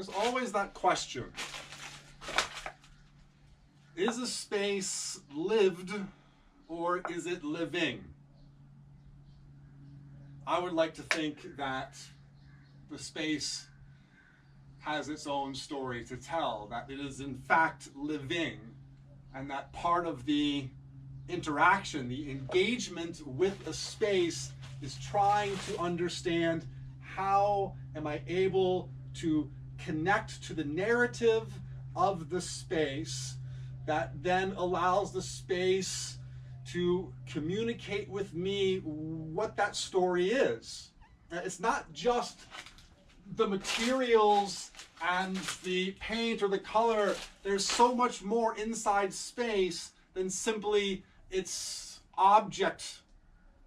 there's always that question. Is a space lived or is it living? I would like to think that the space has its own story to tell, that it is in fact living, and that part of the interaction, the engagement with a space is trying to understand how am I able to connect to the narrative of the space that then allows the space to communicate with me what that story is. It's not just the materials and the paint or the color. There's so much more inside space than simply its object.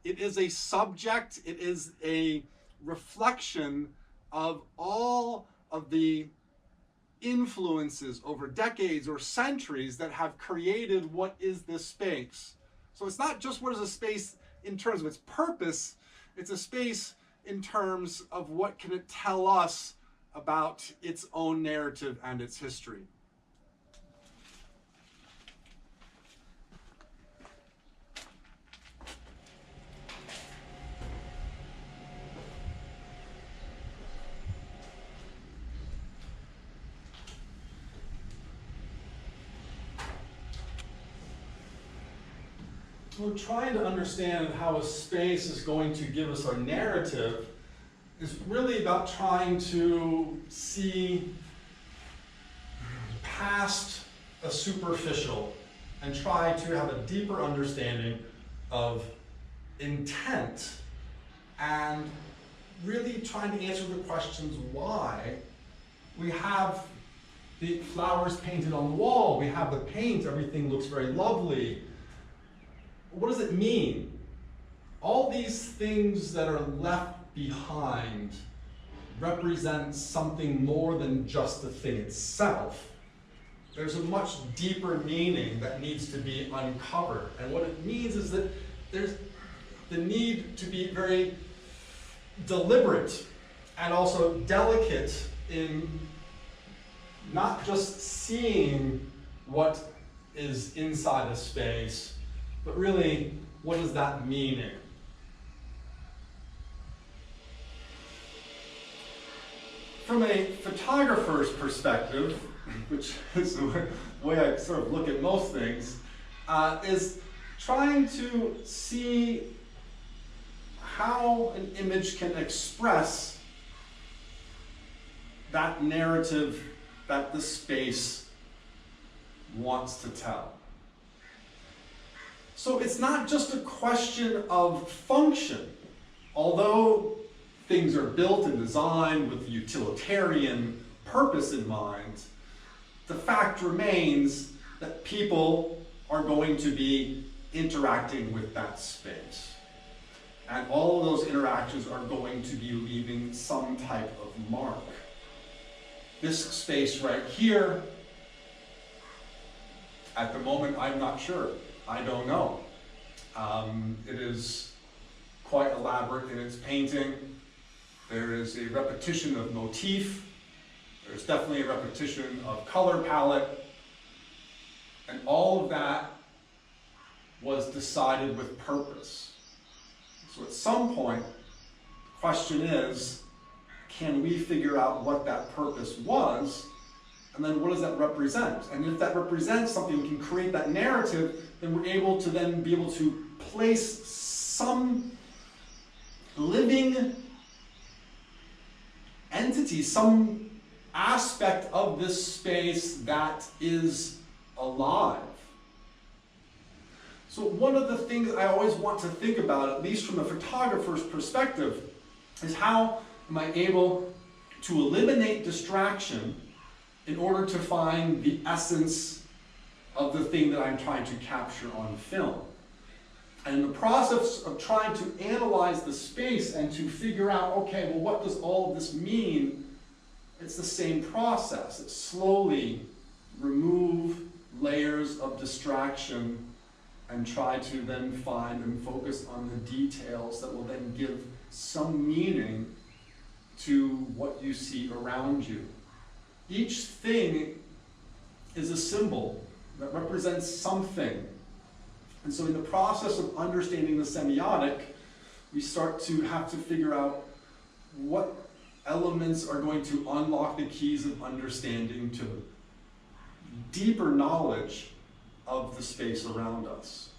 It is a subject, it is a reflection of all of the influences over decades or centuries that have created what is this space. So it's not just what is a space in terms of its purpose, it's a space in terms of what can it tell us about its own narrative and its history. We're trying to understand how a space is going to give us our narrative is really about trying to see past a superficial and try to have a deeper understanding of intent and really trying to answer the questions why. We have the flowers painted on the wall, we have the paint, everything looks very lovely. What does it mean? All these things that are left behind represent something more than just the thing itself. There's a much deeper meaning that needs to be uncovered. And what it means is that there's the need to be very deliberate and also delicate in not just seeing what is inside a space, but really, what does that mean? From a photographer's perspective, which is the way I sort of look at most things, is trying to see how an image can express that narrative that the space wants to tell. So it's not just a question of function. Although things are built and designed with utilitarian purpose in mind, the fact remains that people are going to be interacting with that space. And all of those interactions are going to be leaving some type of mark. This space right here, at the moment, I'm not sure. I don't know. It is quite elaborate in its painting. There is a repetition of motif. There's definitely a repetition of color palette. And all of that was decided with purpose. So at some point, the question is, can we figure out what that purpose was? And then what does that represent? And if that represents something, we can create that narrative, then we're able to then be able to place some living entity, some aspect of this space that is alive. So one of the things I always want to think about, at least from a photographer's perspective, is how am I able to eliminate distraction in order to find the essence of the thing that I'm trying to capture on film. And in the process of trying to analyze the space and to figure out, okay, well, what does all of this mean? It's the same process. It's slowly remove layers of distraction and try to then find and focus on the details that will then give some meaning to what you see around you. each thing is a symbol that represents something. And so in the process of understanding the semiotic, we start to have to figure out what elements are going to unlock the keys of understanding to deeper knowledge of the space around us.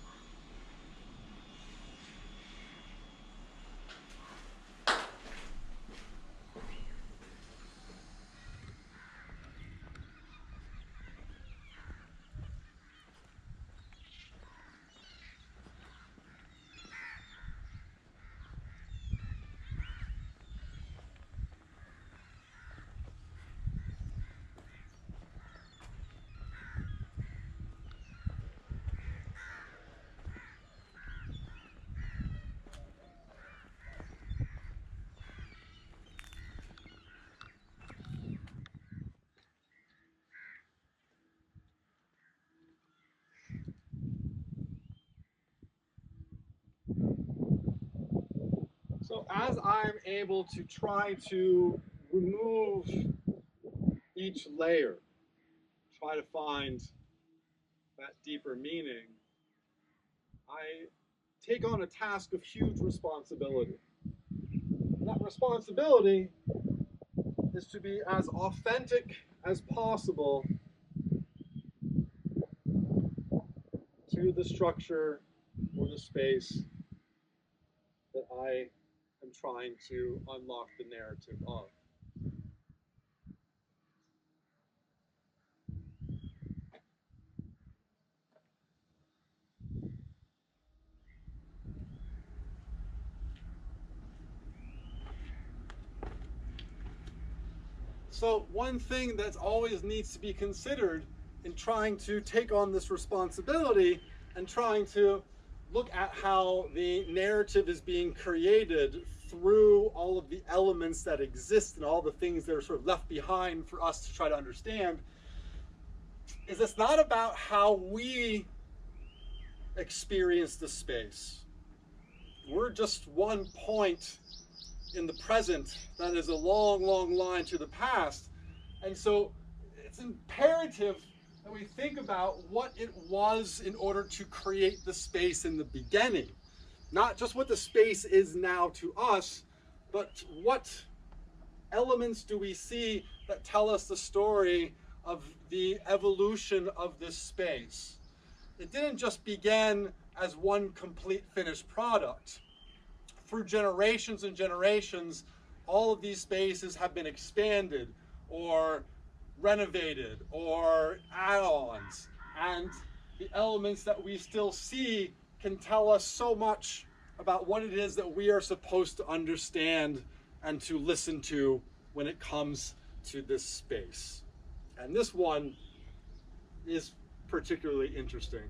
So as I'm able to try to remove each layer, try to find that deeper meaning, I take on a task of huge responsibility. And that responsibility is to be as authentic as possible to the structure or the space that I am trying to unlock the narrative of. So one thing that always needs to be considered in trying to take on this responsibility and trying to look at how the narrative is being created through all of the elements that exist and all the things that are sort of left behind for us to try to understand, is it's not about how we experience the space. We're just one point in the present that is a long, long line to the past. And so it's imperative that we think about what it was in order to create the space in the beginning. Not just what the space is now to us, but what elements do we see that tell us the story of the evolution of this space. It didn't just begin as one complete finished product. Through generations and generations, all of these spaces have been expanded or renovated or add-ons, and the elements that we still see can tell us so much about what it is that we are supposed to understand and to listen to when it comes to this space. And this one is particularly interesting.